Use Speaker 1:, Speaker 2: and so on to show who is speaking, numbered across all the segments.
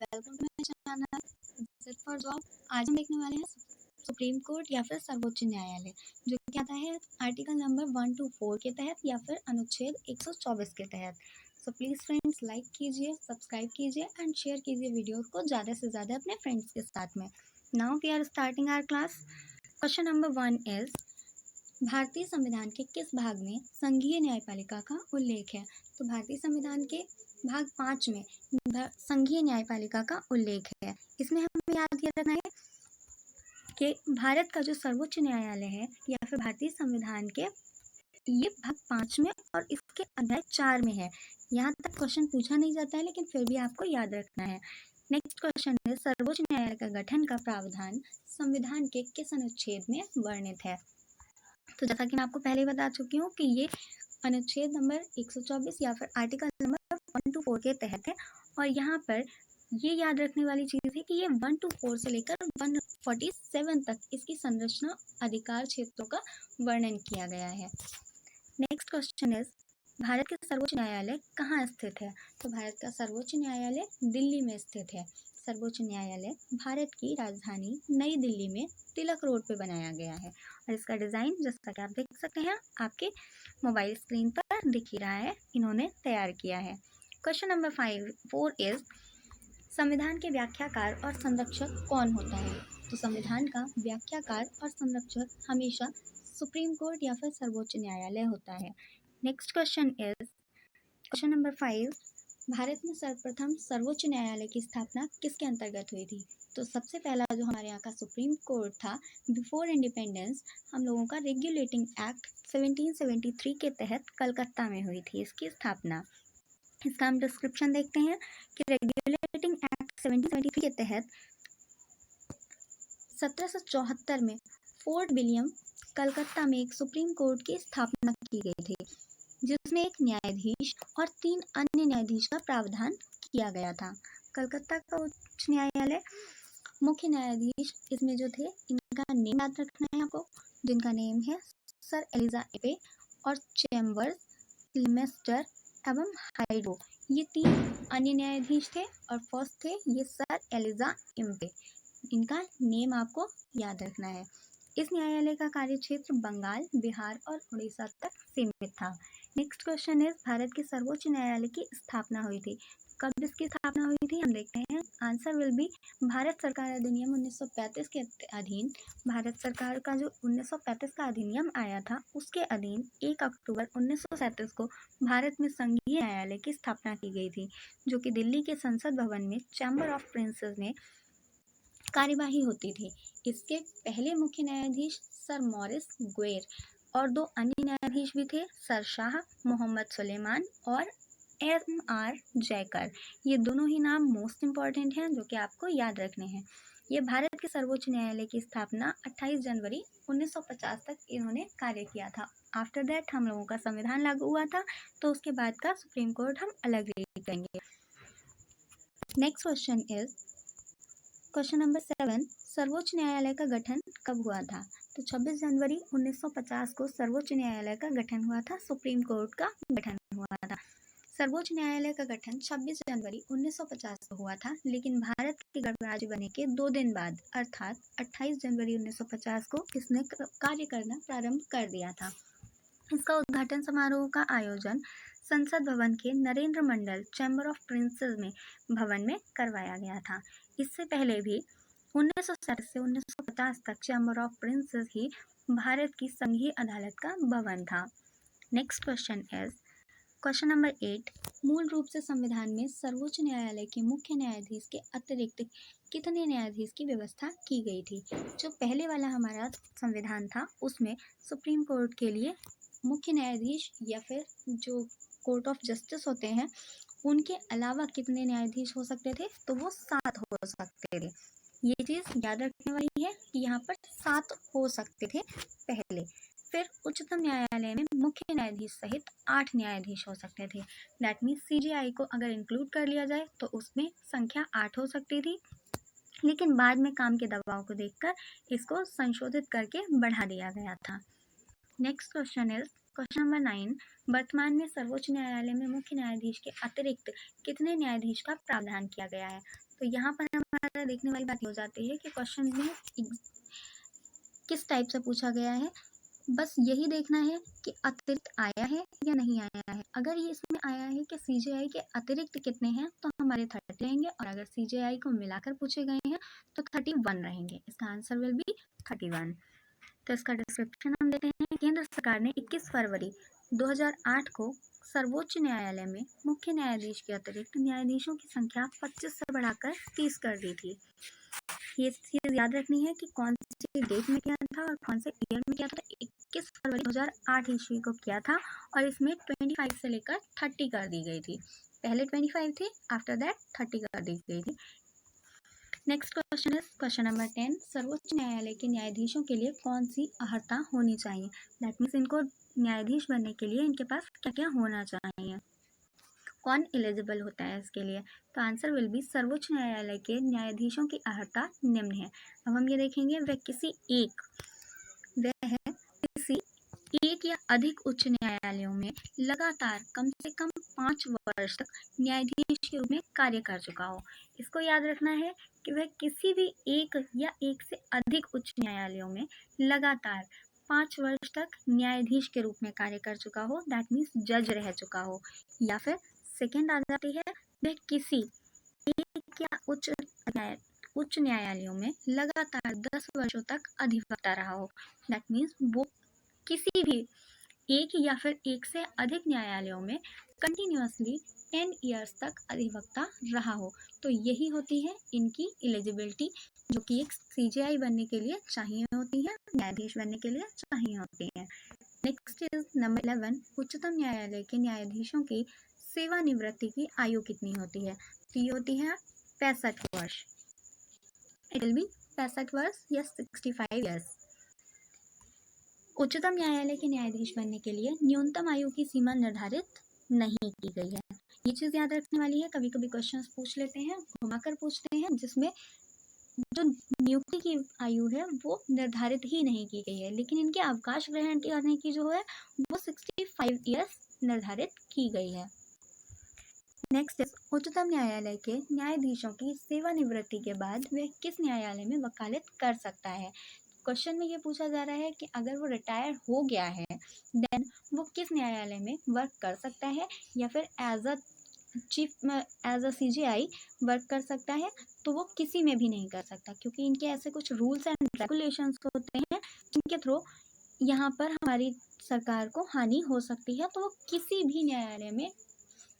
Speaker 1: Welcome to my channel visit for job. आज हम देखने वाले हैं सुप्रीम कोर्ट या फिर सर्वोच्च न्यायालय, जो कि आता है आर्टिकल नंबर 124 के तहत या फिर अनुच्छेद 124 के तहत। सो प्लीज़ फ्रेंड्स, लाइक कीजिए, सब्सक्राइब कीजिए एंड शेयर कीजिए वीडियो को ज़्यादा से ज़्यादा अपने फ्रेंड्स के साथ में। Now we are starting our class. Question number 1 is, भारतीय संविधान के किस भाग में संघीय न्यायपालिका का उल्लेख है? तो भारतीय संविधान के भाग 5 में संघीय न्यायपालिका का उल्लेख है। इसमें हमें याद रखना है कि भारत का जो सर्वोच्च न्यायालय है या फिर भारतीय संविधान के, ये भाग 5 में और इसके अध्याय 4 में है। यहाँ तक क्वेश्चन पूछा नहीं जाता है, लेकिन फिर भी आपको याद रखना है। नेक्स्ट क्वेश्चन है, सर्वोच्च न्यायालय का गठन का प्रावधान संविधान के किस अनुच्छेद में वर्णित है? तो जैसा कि मैं आपको पहले बता चुकी हूँ कि ये अनुच्छेद नंबर 124 या फिर आर्टिकल नंबर 124 के तहत है। और यहाँ पर ये याद रखने वाली चीज़ है कि ये 124 से लेकर 147 तक इसकी संरचना अधिकार क्षेत्रों का वर्णन किया गया है। नेक्स्ट क्वेश्चन इज, भारत के सर्वोच्च न्यायालय कहाँ स्थित है? तो भारत का सर्वोच्च न्यायालय दिल्ली में स्थित है। सर्वोच्च न्यायालय भारत की राजधानी नई दिल्ली में तिलक रोड पे बनाया गया है और इसका डिज़ाइन जैसा कि आप देख सकते हैं आपके मोबाइल स्क्रीन पर दिख ही रहा है, इन्होंने तैयार किया है। क्वेश्चन नंबर 4 इज, संविधान के व्याख्याकार और संरक्षक कौन होता है? तो संविधान का व्याख्याकार और संरक्षक हमेशा सुप्रीम कोर्ट या फिर सर्वोच्च न्यायालय होता है। Next question is, question number 5, Bharat में सर्वप्रथम सर्वोच्च न्यायालय की स्थापना किसके अंतर्गत हुई थी? तो सबसे पहला जो हमारे यहाँ का सुप्रीम कोर्ट था बिफोर इंडिपेंडेंस, हम लोगों का रेगुलेटिंग एक्ट 1773 के तहत कलकत्ता में हुई थी इसकी स्थापना। इसका हम डिस्क्रिप्शन देखते हैं कि रेगुलेटिंग एक्ट 1773 के तहत 1774 में फोर्ट विलियम कलकत्ता में एक सुप्रीम कोर्ट की स्थापना की गई थी, जिसमें एक न्यायाधीश और 3 अन्य न्यायाधीश का प्रावधान किया गया था। कलकत्ता का उच्च न्यायालय मुख्य न्यायाधीश इसमें जो थे, इनका नेम याद रखना है आपको, जिनका नेम है सर एलिजा एपे और चैम्बर्स, लिमेस्टर एवं हाइडो। ये 3 अन्य न्यायाधीश थे और फर्स्ट थे ये सर एलिजा एम्पे। इनका नेम आपको याद रखना है। इस न्यायालय का कार्यक्षेत्र बंगाल, बिहार और उड़ीसा तक सीमित था। नेक्स्ट क्वेश्चन इज, भारत के सर्वोच्च न्यायालय की स्थापना हुई थी। कब इसकी स्थापना हुई थी हम देखते हैं। आंसर विल बी भारत सरकार अधिनियम 1935 के अधीन। भारत सरकार का जो 1935 का अधिनियम आया था, उसके अधीन 1 अक्टूबर 1937 को भारत में संघीय न्यायालय की स्थापना की गई थी, जो कि दिल्ली के संसद भवन में चैम्बर ऑफ प्रिंसेस में कार्यवाही होती थी। इसके पहले मुख्य न्यायाधीश सर मॉरिस ग्वेर और 2 अन्य न्यायाधीश भी थे, सर शाह मोहम्मद सुलेमान और M.R. जयकर। ये दोनों ही नाम मोस्ट इम्पॉर्टेंट हैं, जो कि आपको याद रखने हैं। ये भारत के सर्वोच्च न्यायालय की स्थापना 28 जनवरी 1950 तक इन्होंने कार्य किया था। आफ्टर दैट हम लोगों का संविधान लागू हुआ था, तो उसके बाद का सुप्रीम कोर्ट हम अलग रीड करेंगे। Next question is, question number 7, सर्वोच्च न्यायालय का गठन कब हुआ था? तो 26 जनवरी 1950 को सर्वोच्च न्यायालय का गठन हुआ था, सुप्रीम कोर्ट का गठन हुआ था। सर्वोच्च न्यायालय का गठन 26 जनवरी 1950 को हुआ था, लेकिन भारत के गणराज्य बनने के 2 दिन बाद अर्थात 28 जनवरी 1950 को इसने कार्य करना प्रारंभ कर दिया था। इसका उद्घाटन समारोह का आयोजन संसद भवन के नरेंद्र मंडल चैम्बर ऑफ प्रिंसेस में भवन में करवाया गया था। इससे पहले भी 1960 से 1950 तक चैम्बर ऑफ प्रिंसेस ही भारत की संघीय अदालत का भवन था। Next question is, question number 8, मूल रूप से संविधान में सर्वोच्च न्यायालय के मुख्य न्यायाधीश के अतिरिक्त कितने न्यायाधीश की व्यवस्था की गई थी? जो पहले वाला हमारा संविधान था, उसमें सुप्रीम कोर्ट के लिए मुख्य न्यायाधीश या फिर जो कोर्ट ऑफ जस्टिस होते हैं, उनके अलावा कितने न्यायाधीश हो सकते थे? तो वो 7 हो सकते थे। ये चीज़ याद रखने वाली है कि यहाँ पर 7 हो सकते थे पहले। फिर उच्चतम न्यायालय में मुख्य न्यायाधीश सहित 8 न्यायाधीश हो सकते थे। दैट मीन्स CJI को अगर इंक्लूड कर लिया जाए तो उसमें संख्या 8 हो सकती थी, लेकिन बाद में काम के दबाव को देखकर इसको संशोधित करके बढ़ा दिया गया था। Next question is, question number 9, वर्तमान में सर्वोच्च न्यायालय में मुख्य न्यायाधीश के अतिरिक्त कितने न्यायाधीश का प्रावधान किया गया है? तो यहाँ पर हमारा देखने वाली बात हो जाती है कि क्वेश्चन में किस टाइप से पूछा गया है। बस यही देखना है कि अतिरिक्त आया है या नहीं आया है। अगर ये इसमें आया है कि CGI के अतिरिक्त कितने हैं तो हमारे 30 रहेंगे, और अगर CGI को मिलाकर पूछे गए हैं तो 31 रहेंगे। इसका आंसर विल बी 31। तो इसका डिस्क्रिप्शन हम देते हैं। केंद्र सरकार ने 21 फरवरी 2008 को सर्वोच्च न्यायालय में मुख्य न्यायाधीश के अतिरिक्त न्यायाधीशों की संख्या 25 से बढ़ाकर 30 कर दी थी। ये चीज़ याद रखनी है कि कौन सी डेट में किया था और कौन से ईयर में किया था। 21 फरवरी 2008 ईस्वी को किया था, और इसमें 25 से लेकर 30 कर दी गई थी। पहले 25 थी, आफ्टर दैट 30 कर दी गई थी। Next question is question number 10। सर्वोच्च न्यायालय के न्यायाधीशों के लिए कौन सी अर्हता होनी चाहिए? दैट मीन्स इनको न्यायाधीश बनने के लिए इनके पास क्या क्या होना चाहिए, कौन एलिजिबल होता है इसके लिए? तो आंसर विल बी सर्वोच्च न्यायालय के न्यायाधीशों की अर्हता निम्न है। अब हम ये देखेंगे, वह किसी एक या अधिक उच्च न्यायालयों में लगातार कम से कम 5 वर्ष तक न्यायाधीश के रूप में कार्य कर चुका हो। इसको याद रखना है कि वह किसी भी एक या एक से अधिक उच्च न्यायालयों में लगातार 5 वर्ष तक न्यायाधीश के रूप में कार्य कर चुका हो, दैट मीन्स जज रह चुका हो। या फिर सेकेंड आ जाती है, वह किसी एक या उच्च न्यायालयों में लगातार 10 वर्षों तक अधिवक्ता रहा हो, दैट मीन्स वो किसी भी एक या फिर एक से अधिक न्यायालयों में कंटिन्यूअसली 10 इयर्स तक अधिवक्ता रहा हो। तो यही होती है इनकी एलिजिबिलिटी, जो कि एक CGI बनने के लिए चाहिए होती है, न्यायाधीश बनने के लिए चाहिए होती है। Next is number 11। उच्चतम न्यायालय के न्यायाधीशों की सेवानिवृत्ति की आयु कितनी होती है? तो ये होती है 65 वर्ष। इट विल बी 65 वर्ष या 65 ईयर्स। उच्चतम न्यायालय के न्यायाधीश बनने के लिए न्यूनतम आयु की सीमा निर्धारित नहीं की गई है। ये चीज़ याद रखने वाली है। कभी कभी क्वेश्चंस पूछ लेते हैं, घुमाकर पूछते हैं, जिसमें जो नियुक्ति की आयु है वो निर्धारित ही नहीं की गई है, लेकिन इनके अवकाश ग्रहण करने की जो है वो 65 ईयर्स निर्धारित की गई है। नेक्स्ट इज उच्चतम न्यायालय के न्यायाधीशों की सेवानिवृत्ति के बाद वह किस न्यायालय में वकालत कर सकता है? क्वेश्चन में ये पूछा जा रहा है कि अगर वो रिटायर हो गया है देन वो किस न्यायालय में वर्क कर सकता है, या फिर एज अ CGI वर्क कर सकता है। तो वो किसी में भी नहीं कर सकता, क्योंकि इनके ऐसे कुछ रूल्स एंड रेगुलेशंस होते हैं जिनके थ्रू यहाँ पर हमारी सरकार को हानि हो सकती है। तो वो किसी भी न्यायालय में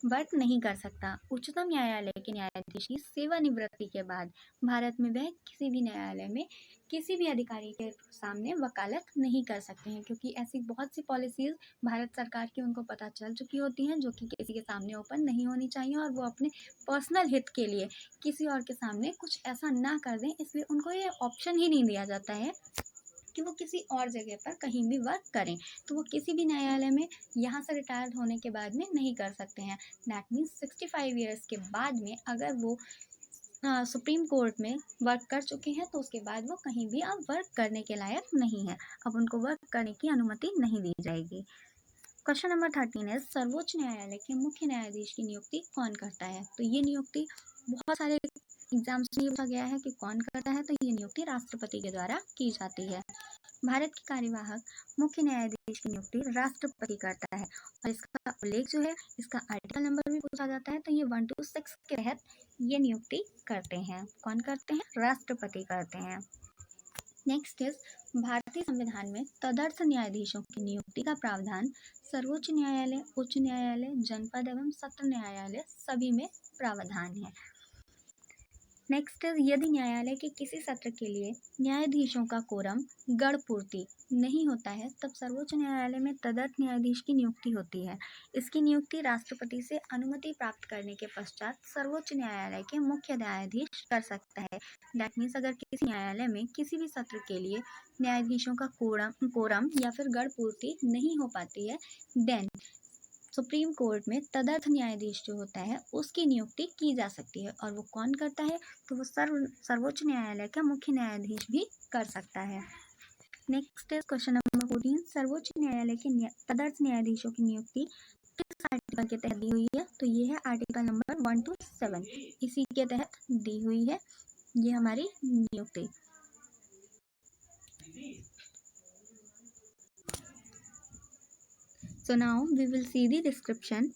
Speaker 1: वर्क नहीं कर सकता। उच्चतम न्यायालय के न्यायाधीश की सेवानिवृत्ति के बाद भारत में वह किसी भी न्यायालय में किसी भी अधिकारी के सामने वकालत नहीं कर सकते हैं, क्योंकि ऐसी बहुत सी पॉलिसीज़ भारत सरकार की उनको पता चल चुकी होती हैं, जो कि किसी के सामने ओपन नहीं होनी चाहिए, और वो अपने पर्सनल हित के लिए किसी और के सामने कुछ ऐसा ना कर दें, इसलिए उनको ये ऑप्शन ही नहीं दिया जाता है कि वो किसी और जगह पर कहीं भी वर्क करें। तो वो किसी भी न्यायालय में यहाँ से रिटायर्ड होने के बाद में नहीं कर सकते हैं। दैट मीन्स 65 ईयर्स के बाद में अगर वो सुप्रीम कोर्ट में वर्क कर चुके हैं तो उसके बाद वो कहीं भी अब वर्क करने के लायक नहीं है, अब उनको वर्क करने की अनुमति नहीं दी जाएगी। क्वेश्चन नंबर 13 है, सर्वोच्च न्यायालय के मुख्य न्यायाधीश की नियुक्ति कौन करता है? तो ये नियुक्ति बहुत सारे एग्जाम्स में पूछा गया है कि कौन करता है, तो ये नियुक्ति राष्ट्रपति के द्वारा की जाती है। भारत के कार्यवाहक मुख्य न्यायाधीश की नियुक्ति राष्ट्रपति करता है, और इसका उल्लेख जो है इसका आर्टिकल नंबर भी पूछा जाता है, तो ये 126 के तहत ये नियुक्ति करते हैं। कौन करते हैं? राष्ट्रपति करते हैं। नेक्स्ट इज भारतीय संविधान में तदर्थ न्यायाधीशों की नियुक्ति का प्रावधान सर्वोच्च न्यायालय, उच्च न्यायालय, जनपद एवं सत्र न्यायालय सभी में प्रावधान है। नेक्स्ट इज यदि न्यायालय के किसी सत्र के लिए न्यायाधीशों का कोरम गण पूर्ति नहीं होता है तब सर्वोच्च न्यायालय में तदर्थ न्यायाधीश की नियुक्ति होती है। इसकी नियुक्ति राष्ट्रपति से अनुमति प्राप्त करने के पश्चात सर्वोच्च न्यायालय के मुख्य न्यायाधीश कर सकता है। दैट मीन्स अगर किसी न्यायालय में किसी भी सत्र के लिए न्यायाधीशों का कोरम या फिर गण पूर्ति नहीं हो पाती है देन सुप्रीम कोर्ट में तदर्थ न्यायाधीश जो होता है उसकी नियुक्ति की जा सकती है, और वो कौन करता है? तो वो सर्वोच्च न्यायालय का मुख्य न्यायाधीश भी कर सकता है। Next is question number 14। सर्वोच्च न्यायालय के तदर्थ न्यायाधीशों की नियुक्ति किस आर्टिकल के तहत दी हुई है? तो ये है आर्टिकल नंबर 1 to 7, इसी के तहत दी हुई है ये हमारी नियुक्ति। So now we will see the description.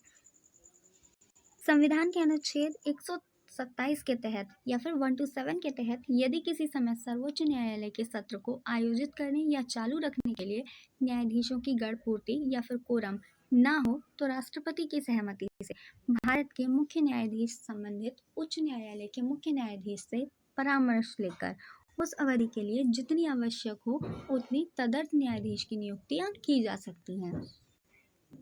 Speaker 1: संविधान के अनुच्छेद 127 के तहत या फिर 1 to 7 के तहत यदि किसी समय सर्वोच्च न्यायालय के सत्र को आयोजित करने या चालू रखने के लिए न्यायाधीशों की गढ़ पूर्ति या फिर कोरम ना हो तो राष्ट्रपति की सहमति से भारत के मुख्य न्यायाधीश संबंधित उच्च न्यायालय के मुख्य न्यायाधीश से परामर्श लेकर उस अवधि के लिए जितनी आवश्यक हो उतनी तदर्थ न्यायाधीश की नियुक्तियां की जा सकती हैं।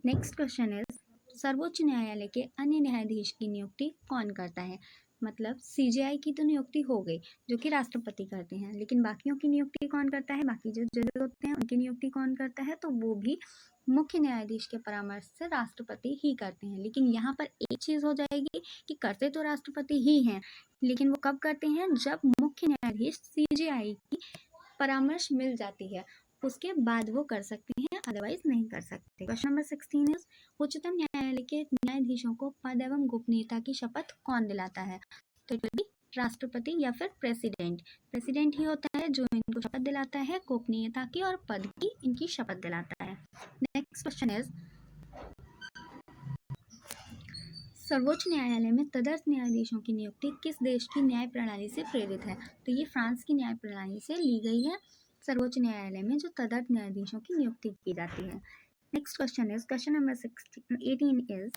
Speaker 1: नेक्स्ट क्वेश्चन इज, सर्वोच्च न्यायालय के अन्य न्यायाधीश की नियुक्ति कौन करता है? मतलब सीजेआई की तो नियुक्ति हो गई जो कि राष्ट्रपति करते हैं, लेकिन बाकियों की नियुक्ति कौन करता है? बाकी जो जज होते हैं उनकी नियुक्ति कौन करता है? तो वो भी मुख्य न्यायाधीश के परामर्श से राष्ट्रपति ही करते हैं। लेकिन यहाँ पर एक चीज हो जाएगी कि करते तो राष्ट्रपति ही हैं, लेकिन वो कब करते हैं? जब मुख्य न्यायाधीश सीजेआई की परामर्श मिल जाती है उसके बाद वो कर सकते हैं, अदरवाइज नहीं कर सकते। क्वेश्चन नंबर 16 इज, उच्चतम न्यायालय के न्यायाधीशों को पद एवं गोपनीयता की शपथ कौन दिलाता है? तो इट विल बी राष्ट्रपति या फिर प्रेसिडेंट। प्रेसिडेंट ही होता है जो इनको शपथ दिलाता है गोपनीयता की और पद की इनकी शपथ दिलाता है। नेक्स्ट क्वेश्चन इज, सर्वोच्च न्यायालय में तदर्थ न्यायाधीशों की नियुक्ति किस देश की न्याय प्रणाली से प्रेरित है? तो ये फ्रांस की न्याय प्रणाली से ली गई है। सर्वोच्च न्यायालय में जो तदर्थ न्यायाधीशों की नियुक्ति की जाती है। Next question is, question number 18 is,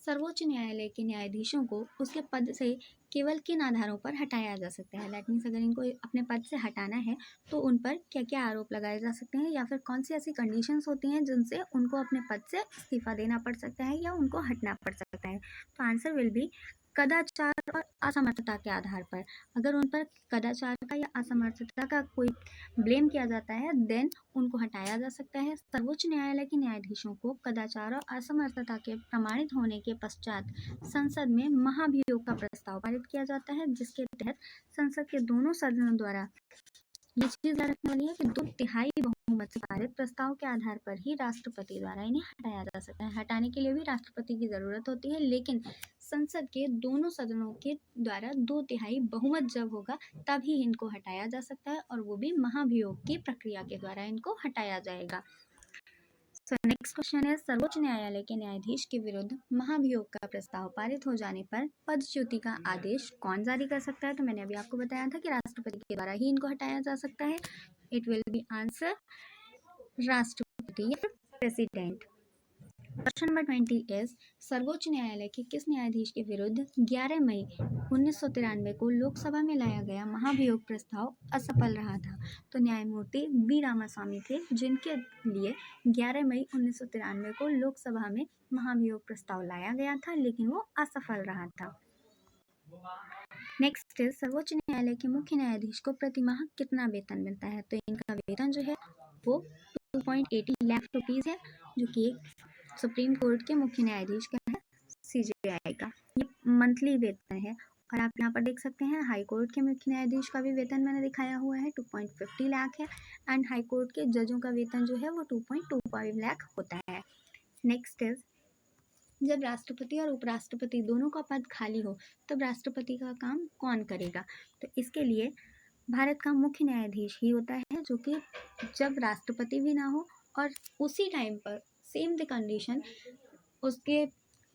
Speaker 1: सर्वोच्च न्यायालय के न्यायाधीशों को उसके पद से केवल किन आधारों पर हटाया जा सकता है? दैट मीन्स अगर इनको अपने पद से हटाना है तो उन पर क्या क्या आरोप लगाए जा सकते हैं या फिर कौन सी ऐसी कंडीशंस होती हैं जिनसे उनको अपने पद से इस्तीफा देना पड़ सकता है या उनको हटना पड़ सकता है? तो आंसर विल बी कदाचार और असमर्थता के आधार पर। अगर उन पर कदाचार का या असमर्थता का कोई ब्लेम किया जाता है देन उनको हटाया जा सकता है। सर्वोच्च न्यायालय के न्यायाधीशों को कदाचार और असमर्थता के प्रमाणित होने के पश्चात संसद में महाभियोग का प्रस्ताव पारित किया जाता है, जिसके तहत संसद के दोनों सदनों द्वारा ये चीज याद रखने वाली है कि 2/3 बहुमत से पारित प्रस्ताव के आधार पर ही राष्ट्रपति द्वारा इन्हें हटाया जा सकता है। हटाने के लिए भी राष्ट्रपति की जरूरत होती है, लेकिन संसद के दोनों सदनों के द्वारा 2/3 बहुमत जब होगा तभी इनको हटाया जा सकता है और वो भी महाभियोग की प्रक्रिया के द्वारा इनको हटाया जाएगा। सो नेक्स्ट क्वेश्चन है, सर्वोच्च न्यायालय के न्यायाधीश के विरुद्ध महाभियोग का प्रस्ताव पारित हो जाने पर पदच्युति का आदेश कौन जारी कर सकता है? तो मैंने अभी आपको बताया था कि राष्ट्रपति के द्वारा ही इनको हटाया जा सकता है। इट विल बी आंसर राष्ट्रपति या प्रेसिडेंट। क्वेश्चन नंबर 20 इज, सर्वोच्च न्यायालय के किस न्यायाधीश के विरुद्ध 11 मई 1993 को लोकसभा में लाया गया महाभियोग प्रस्ताव असफल रहा था? तो न्यायमूर्ति वी रामास्वामी थे जिनके लिए 11 मई 1993 को लोकसभा में महाभियोग प्रस्ताव लाया गया था, लेकिन वो असफल रहा था। नेक्स्ट इज, सर्वोच्च न्यायालय के मुख्य न्यायाधीश को प्रतिमाह कितना वेतन मिलता है? तो इनका वेतन जो है वो 2.80 लाख रुपीज है, जो कि सुप्रीम कोर्ट के मुख्य न्यायाधीश का है, सीजेआई का। ये मंथली वेतन है। और आप यहाँ पर देख सकते हैं हाई कोर्ट के मुख्य न्यायाधीश का भी वेतन मैंने दिखाया हुआ है, 2.50 लाख है। एंड हाई कोर्ट के जजों का वेतन जो है वो 2.25 लाख होता है। नेक्स्ट इज, जब राष्ट्रपति और उपराष्ट्रपति दोनों का पद खाली हो तब राष्ट्रपति का काम कौन करेगा? तो इसके लिए भारत का मुख्य न्यायाधीश ही होता है, जो कि जब राष्ट्रपति भी ना हो और उसी टाइम पर सेम द कंडीशन उसके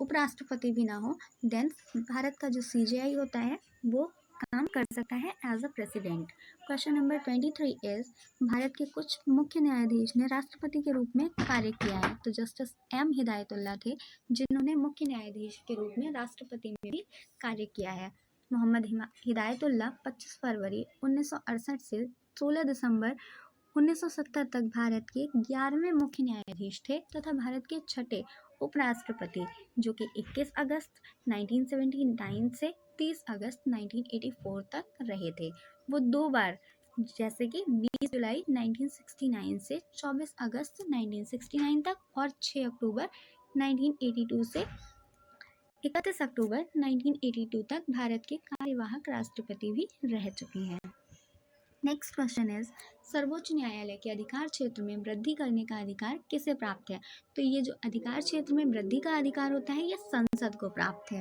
Speaker 1: उपराष्ट्रपति भी ना हो, देन भारत का जो सीजेआई होता है वो काम कर सकता है as a president. Question number 23 is, Bharat के कुछ मुख्य न्यायाधीश ने राष्ट्रपति के रूप में कार्य किया है। तो जस्टिस एम हिदायतुल्ला थे जिन्होंने मुख्य न्यायाधीश के रूप में राष्ट्रपति में भी कार्य किया है। मोहम्मद हिदायतुल्ला 25 फरवरी 1968 से 16 दिसंबर 1970 तक भारत के 11वें मुख्य न्यायाधीश थे तथा भारत के छठे उपराष्ट्रपति, जो कि 21 अगस्त 1979 से 30 अगस्त 1984 तक रहे थे। वो 2 बार, जैसे कि 20 जुलाई 1969 से 24 अगस्त 1969 तक और 6 अक्टूबर 1982 से 31 अक्टूबर 1982 तक भारत के कार्यवाहक राष्ट्रपति भी रह चुके हैं। नेक्स्ट क्वेश्चन इज सर्वोच्च न्यायालय के अधिकार क्षेत्र में वृद्धि करने का अधिकार किसे प्राप्त है? तो ये जो अधिकार क्षेत्र में वृद्धि का अधिकार होता है ये संसद को प्राप्त है।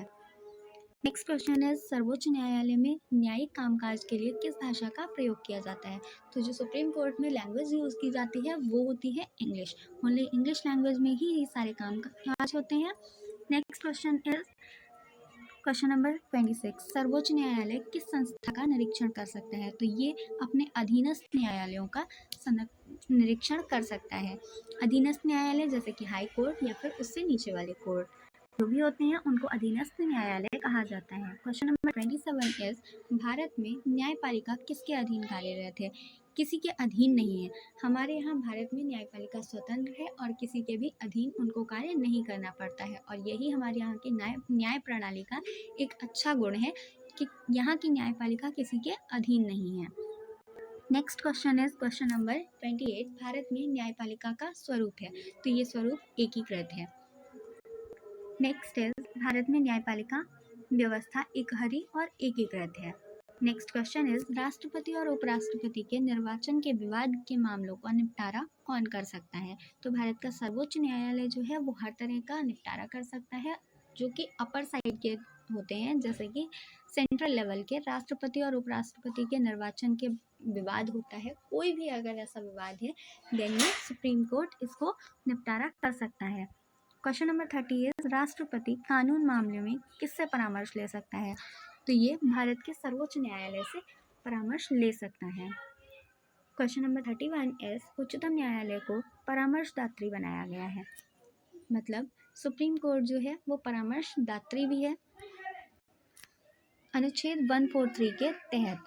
Speaker 1: नेक्स्ट क्वेश्चन है सर्वोच्च न्यायालय में न्यायिक कामकाज के लिए किस भाषा का प्रयोग किया जाता है? तो जो सुप्रीम कोर्ट में लैंग्वेज यूज़ की जाती है वो होती है इंग्लिश। ओनली इंग्लिश लैंग्वेज में ही ये सारे कामकाज होते हैं। Next question is question number 26 सर्वोच्च न्यायालय किस संस्था का निरीक्षण कर सकता है? तो ये अपने अधीनस्थ न्यायालयों का निरीक्षण कर सकता है। अधीनस्थ न्यायालय जैसे कि हाई कोर्ट या फिर उससे नीचे वाले कोर्ट जो भी होते हैं उनको अधीनस्थ न्यायालय कहा जाता है। क्वेश्चन नंबर 27 इज भारत में न्यायपालिका किसके अधीन कार्यरत है? किसी के अधीन नहीं है। हमारे यहाँ भारत में न्यायपालिका स्वतंत्र है और किसी के भी अधीन उनको कार्य नहीं करना पड़ता है और यही हमारे यहाँ की न्याय प्रणाली का एक अच्छा गुण है कि यहाँ की न्यायपालिका किसी के अधीन नहीं है। Next question is question number 28 Bharat में न्यायपालिका का स्वरूप है? तो ये स्वरूप एकीकृत है। नेक्स्ट इज भारत में न्यायपालिका व्यवस्था एकहरी और एकीकृत है। नेक्स्ट क्वेश्चन इज राष्ट्रपति और उपराष्ट्रपति के निर्वाचन के विवाद के मामलों का निपटारा कौन कर सकता है? तो भारत का सर्वोच्च न्यायालय जो है वो हर तरह का निपटारा कर सकता है जो कि अपर साइड के होते हैं, जैसे कि सेंट्रल लेवल के राष्ट्रपति और उपराष्ट्रपति के निर्वाचन के विवाद होता है। कोई भी अगर ऐसा विवाद है देन सुप्रीम कोर्ट इसको निपटारा कर सकता है। क्वेश्चन नंबर 30 इज राष्ट्रपति कानून मामले में किससे परामर्श ले सकता है? तो ये भारत के सर्वोच्च न्यायालय से परामर्श ले सकता है। क्वेश्चन नंबर 31 इज उच्चतम न्यायालय को परामर्शदात्री बनाया गया है। मतलब सुप्रीम कोर्ट जो है वो परामर्शदात्री भी है अनुच्छेद 143 के तहत।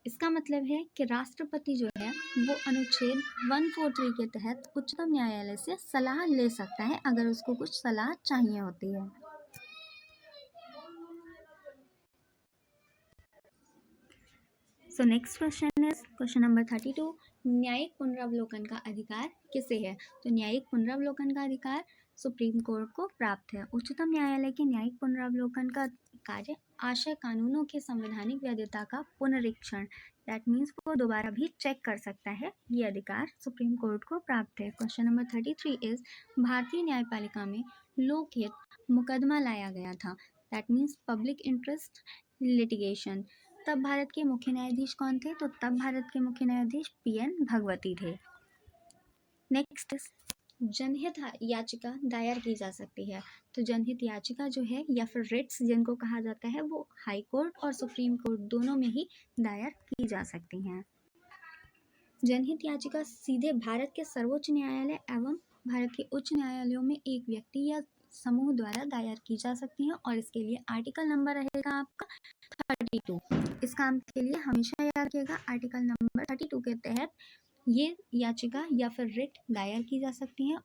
Speaker 1: इसका मतलब है कि राष्ट्रपति जो है वो अनुच्छेद 143 के तहत उच्चतम न्यायालय से सलाह ले सकता है अगर उसको कुछ सलाह चाहिए होती है। So next question is question number 32 न्यायिक पुनरावलोकन का अधिकार किसे है? तो न्यायिक पुनरावलोकन का अधिकार सुप्रीम कोर्ट को प्राप्त है। उच्चतम न्यायालय के न्यायिक पुनरावलोकन का कार्य आशय कानूनों की संवैधानिक वैधता का पुनरीक्षण दैट मीन्स वो दोबारा भी चेक कर सकता है। ये अधिकार सुप्रीम कोर्ट को प्राप्त है। क्वेश्चन नंबर 33 इज भारतीय न्यायपालिका में लोकहित मुकदमा लाया गया था that means public interest litigation. तब भारत के मुख्य न्यायाधीश कौन थे? तो तब भारत के मुख्य न्यायाधीश पीएन भगवती थे। नेक्स्ट जनहित याचिका दायर की जा सकती है। तो जनहित याचिका जो है या फिर रिट्स जिनको कहा जाता है वो हाई कोर्ट और सुप्रीम कोर्ट दोनों में ही दायर की जा सकती हैं। जनहित याचिका सीधे भारत के सर्वोच्च न्यायालय एवं भारत के उच्च न्यायालयों में एक व्यक्ति या समूह द्वारा दायर की जा सकती हैं और इसके लिए आर्टिकल नंबर रहेगा आपका 32। इस काम के लिए हमेशा याद रखिएगा आर्टिकल नंबर 32 के तहत ये याचिका या फिर रिट दायर की जा सकती है।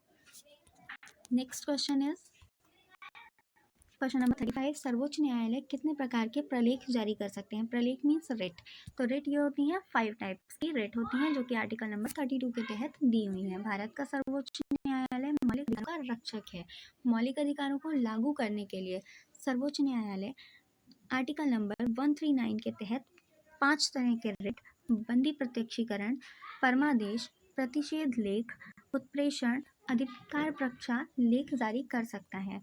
Speaker 1: Next question is question number 35 सर्वोच्च न्यायालय कितने प्रकार के प्रलेख जारी कर सकते हैं? प्रलेख मीन्स रिट। तो रिट ये होती हैं 5 टाइप्स की रिट होती हैं जो कि आर्टिकल नंबर 32 के तहत दी हुई हैं। भारत का सर्वोच्च न्यायालय मौलिक अधिकारों का रक्षक है। मौलिक अधिकारों को लागू करने के लिए सर्वोच्च न्यायालय आर्टिकल नंबर 139 के तहत 5 तरह के रिट बंदी प्रत्यक्षीकरण, परमादेश, प्रतिषेध लेख, उत्प्रेषण, अधिकार प्रक्षा लेख जारी कर सकता है।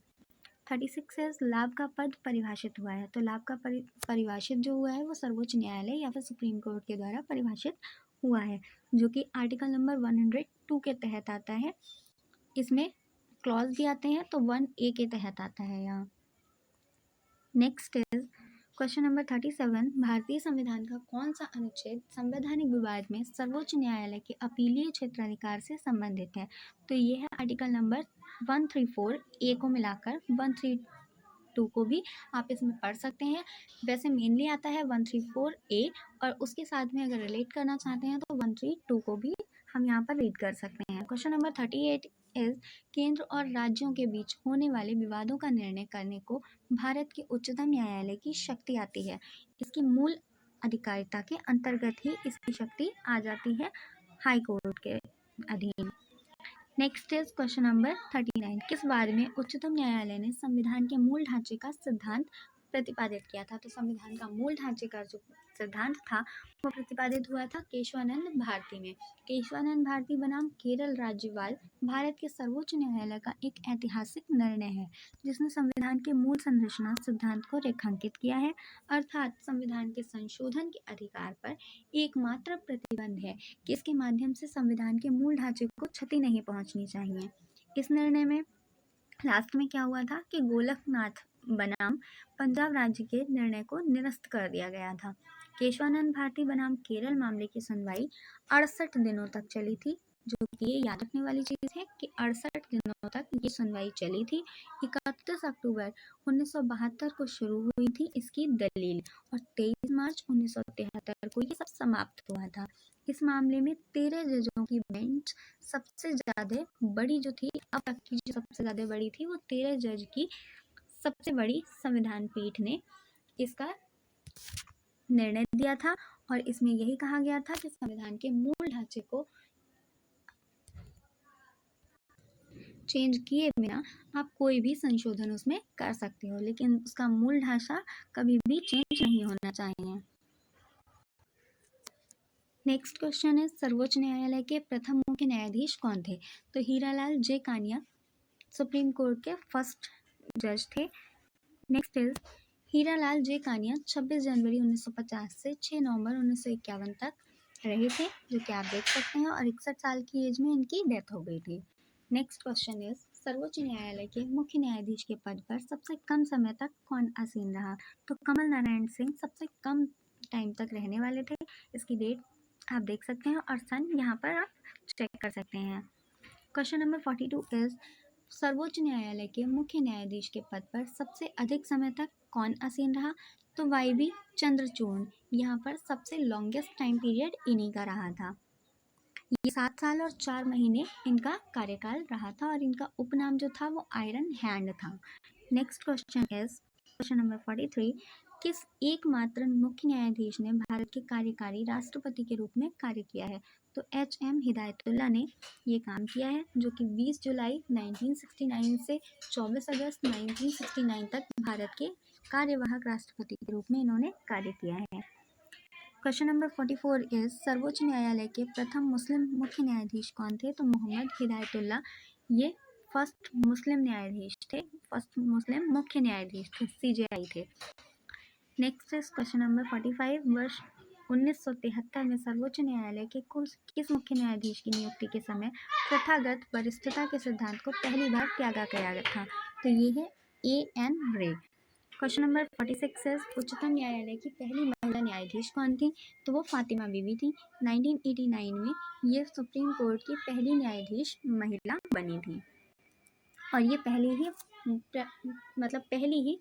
Speaker 1: 36 इज लाभ का पद परिभाषित हुआ है। तो लाभ का परिभाषित जो हुआ है वो सर्वोच्च न्यायालय या फिर सुप्रीम कोर्ट के द्वारा परिभाषित हुआ है जो कि आर्टिकल नंबर 102 के तहत आता है। इसमें क्लॉज भी आते हैं तो 1A के तहत आता है यहाँ। नेक्स्ट इज क्वेश्चन नंबर 37 भारतीय संविधान का कौन सा अनुच्छेद संवैधानिक विवाद में सर्वोच्च न्यायालय के अपीलीय क्षेत्राधिकार से संबंधित है? तो ये है आर्टिकल नंबर 134 ए को मिलाकर 132 को भी आप इसमें पढ़ सकते हैं। वैसे मेनली आता है 134 ए और उसके साथ में अगर रिलेट करना चाहते हैं तो 132 को भी हम यहाँ पर रीड कर सकते हैं। क्वेश्चन नंबर 38 इज केंद्र और राज्यों के बीच होने वाले विवादों का निर्णय करने को भारत के उच्चतम न्यायालय की शक्ति आती है। इसकी मूल अधिकारिता के अंतर्गत ही इसकी शक्ति आ जाती है हाई कोर्ट के अधीन। नेक्स्ट इज क्वेश्चन नंबर 39 किस बारे में उच्चतम न्यायालय ने संविधान के मूल ढांचे का सिद्धांत प्रतिपादित किया था। तो संविधान का मूल ढांचे का जो सिद्धांत था वो प्रतिपादित हुआ था केशवानंद भारती में। केशवानंद भारती बनाम केरल राज्यपाल भारत के सर्वोच्च न्यायालय का एक ऐतिहासिक निर्णय है जिसने संविधान के मूल संरचना सिद्धांत को रेखांकित किया है, अर्थात संविधान के संशोधन के अधिकार पर एकमात्र प्रतिबंध है कि इसके माध्यम से संविधान के मूल ढांचे को क्षति नहीं पहुंचनी चाहिए। इस निर्णय में लास्ट में क्या हुआ था कि गोलकनाथ बनाम पंजाब राज्य के निर्णय को निरस्त कर दिया गया था। केशवानंद भारती बनाम केरल मामले की सुनवाई 68 दिनों तक चली थी, जो कि ये याद रखने वाली चीज़ है कि 68 दिनों तक ये सुनवाई चली थी। 31 अक्टूबर 1972 को शुरू हुई थी इसकी दलील और 23 मार्च 1973 को ये सब समाप्त हुआ था। इस मामले में 13 जजों की बेंच सबसे ज़्यादा बड़ी जो थी, अब तक की जो सबसे ज़्यादा बड़ी थी, वो 13 जज की सबसे बड़ी संविधान पीठ ने इसका निर्णय दिया था और इसमें यही कहा गया था कि संविधान के मूल ढांचे को चेंज किए बिना आप कोई भी संशोधन उसमें कर सकते हो, लेकिन उसका मूल ढांचा कभी भी चेंज नहीं होना चाहिए। नेक्स्ट क्वेश्चन है, सर्वोच्च न्यायालय के प्रथम मुख्य न्यायाधीश कौन थे? तो हीरालाल जे कानिया सुप्रीम कोर्ट के फर्स्ट जज थे। नेक्स्ट इज हीरालाल जे कानिया 26 जनवरी 1950 से 6 नवंबर 1951 तक रहे थे, जो कि आप देख सकते हैं, और 61 साल की एज में इनकी डेथ हो गई थी। नेक्स्ट क्वेश्चन इज सर्वोच्च न्यायालय के मुख्य न्यायाधीश के पद पर सबसे कम समय तक कौन आसीन रहा? तो कमल नारायण सिंह सबसे कम टाइम तक रहने वाले थे। इसकी डेट आप देख सकते हैं और सन यहाँ पर आप चेक कर सकते हैं। क्वेश्चन नंबर 42 इज सर्वोच्च न्यायालय के मुख्य न्यायाधीश के पद पर सबसे अधिक समय तक कौन आसीन रहा? तो वाई.बी. चंद्रचूड़ यहाँ पर सबसे लॉन्गेस्ट टाइम पीरियड इन्हीं का रहा था। ये 7 साल और 4 महीने इनका कार्यकाल रहा था और इनका उपनाम जो था वो आयरन हैंड था। Next question is question number 43, किस एकमात्र मुख्य न्यायाधीश ने भारत के कार्यकारी राष्ट्रपति के रूप में कार्य किया है? तो एच.एम. हिदायतुल्ला ने ये काम किया है, जो कि 20 जुलाई 1969 से 24 अगस्त 1969 तक भारत के कार्यवाहक राष्ट्रपति के रूप में इन्होंने कार्य किया है। क्वेश्चन नंबर 44 इज सर्वोच्च न्यायालय के प्रथम मुस्लिम मुख्य न्यायाधीश कौन थे? तो मोहम्मद हिदायतुल्ला ये फर्स्ट मुस्लिम न्यायाधीश थे, फर्स्ट मुस्लिम मुख्य न्यायाधीश थे, CJI थे। नेक्स्ट इज क्वेश्चन नंबर 45, वर्ष 1973 में सर्वोच्च न्यायालय के किस मुख्य न्यायाधीश की नियुक्ति के समय प्रथागत वरिष्ठता के सिद्धांत को पहली बार त्यागा गया था? तो ये है A.N. रे। क्वेश्चन नंबर 46 है, उच्चतम न्यायालय की पहली महिला न्यायाधीश कौन थी? तो वो फातिमा बीवी थी। 1989 में ये सुप्रीम कोर्ट की पहली न्यायाधीश महिला बनी थी और ये पहली ही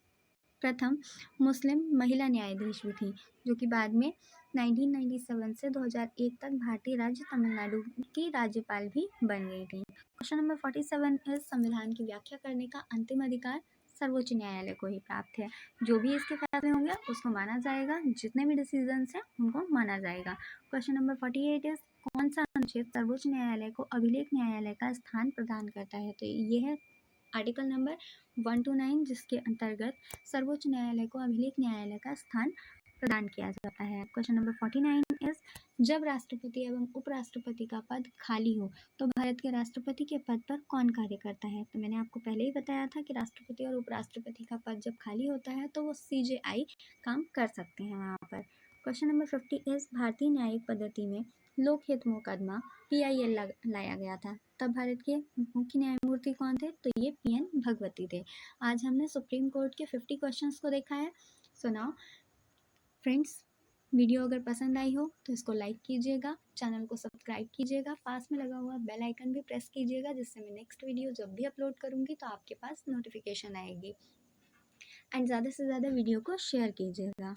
Speaker 1: प्रथम मुस्लिम महिला न्यायाधीश भी थी, जो कि बाद में 1997 से 2001 तक भारतीय राज्य तमिलनाडु की राज्यपाल भी बन गई थी। क्वेश्चन नंबर 47 है, संविधान की व्याख्या करने का अंतिम अधिकार सर्वोच्च न्यायालय को ही प्राप्त है। जो भी इसके फैसले होंगे उसको माना जाएगा, जितने भी डिसीजंस हैं उनको माना जाएगा। क्वेश्चन नंबर 48 है, कौन सा अनुच्छेद सर्वोच्च न्यायालय को अभिलेख न्यायालय का स्थान प्रदान करता है? तो ये है आर्टिकल नंबर 129, जिसके अंतर्गत सर्वोच्च न्यायालय को अभिलेख न्यायालय का स्थान प्रदान किया जाता है। क्वेश्चन नंबर 49 इज जब राष्ट्रपति एवं उपराष्ट्रपति का पद खाली हो तो भारत के राष्ट्रपति के पद पर कौन कार्य करता है? तो मैंने आपको पहले ही बताया था कि राष्ट्रपति और उपराष्ट्रपति का पद जब खाली होता है तो वो CJI काम कर सकते हैं वहाँ पर। क्वेश्चन नंबर 50 इज भारतीय न्यायिक पद्धति में लोकहित मुकदमा PIL लाया गया था, तब भारत के मुख्य न्यायमूर्ति कौन थे? तो ये PN भगवती थे। आज हमने सुप्रीम कोर्ट के 50 क्वेश्चंस को देखा है। सो नाउ फ्रेंड्स, वीडियो अगर पसंद आई हो तो इसको लाइक कीजिएगा, चैनल को सब्सक्राइब कीजिएगा, पास में लगा हुआ बेल आइकन भी प्रेस कीजिएगा, जिससे मैं नेक्स्ट वीडियो जब भी अपलोड करूँगी तो आपके पास नोटिफिकेशन आएगी। एंड ज़्यादा से ज़्यादा वीडियो को शेयर कीजिएगा।